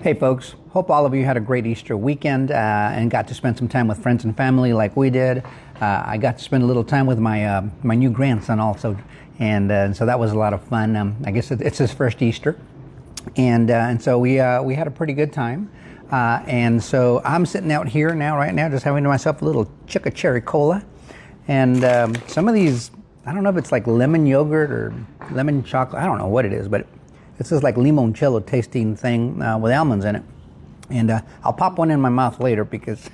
Hey folks, hope all of you had a great Easter weekend and got to spend some time with friends and family like we did. I got to spend a little time with my new grandson also, and so that was a lot of fun. I guess it's his first Easter, and so we had a pretty good time. And so I'm sitting out here right now, just having to myself a little Chicka Cherry Cola, and some of these, I don't know if it's like lemon yogurt or lemon chocolate, I don't know what it is, but it's this like limoncello tasting thing with almonds in it. And I'll pop one in my mouth later because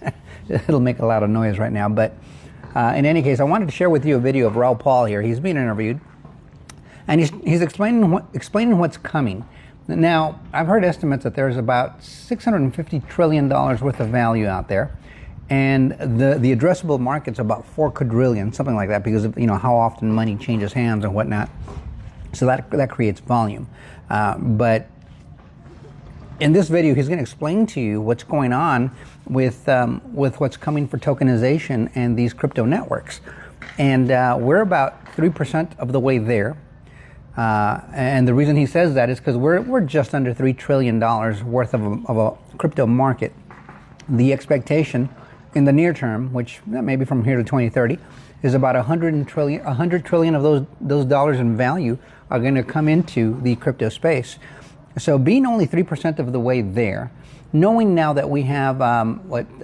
it'll make a lot of noise right now. But in any case, I wanted to share with you a video of Raoul Pal here. He's being interviewed, and he's explaining what's coming. Now, I've heard estimates that there's about $650 trillion worth of value out there, and the addressable market's about 4 quadrillion, something like that, because of how often money changes hands and whatnot. So that creates volume. But in this video, he's going to explain to you what's going on with what's coming for tokenization and these crypto networks. And we're about 3% of the way there. And the reason he says that is because we're just under $3 trillion worth of a crypto market. The expectation in the near term, which maybe from here to 2030, is about 100 trillion of those dollars in value are going to come into the crypto space. So being only 3% of the way there, knowing now that we have I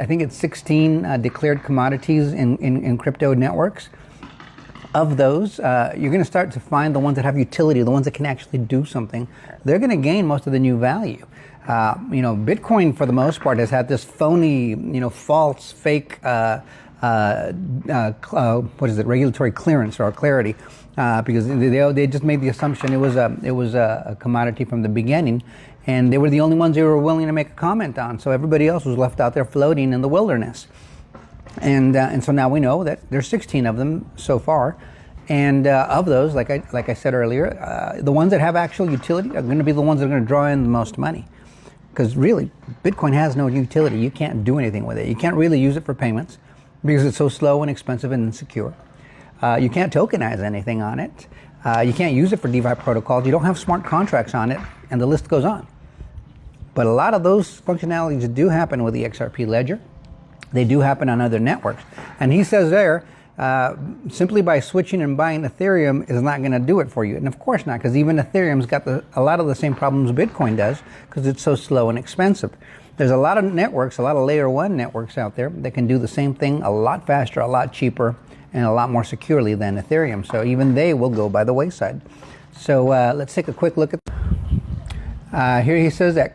think it's 16 declared commodities in crypto networks. Of those, you're going to start to find the ones that have utility, the ones that can actually do something. They're going to gain most of the new value. Bitcoin, for the most part, has had this phony, false, fake, regulatory clearance or clarity, because they just made the assumption it was a commodity from the beginning, and they were the only ones they were willing to make a comment on. So everybody else was left out there floating in the wilderness. And so now we know that there's 16 of them so far, and of those, like I said earlier, the ones that have actual utility are going to be the ones that are going to draw in the most money. Because really, Bitcoin has no utility. You can't do anything with it. You can't really use it for payments because it's so slow and expensive and insecure. You can't tokenize anything on it. You can't use it for DeFi protocols. You don't have smart contracts on it, and the list goes on. But a lot of those functionalities do happen with the XRP ledger. They do happen on other networks. And he says there, simply by switching and buying Ethereum is not going to do it for you. And of course not, because even Ethereum's got a lot of the same problems Bitcoin does, because it's so slow and expensive. There's a lot of networks, a lot of layer 1 networks out there that can do the same thing a lot faster, a lot cheaper, and a lot more securely than Ethereum. So even they will go by the wayside. So let's take a quick look at here he says that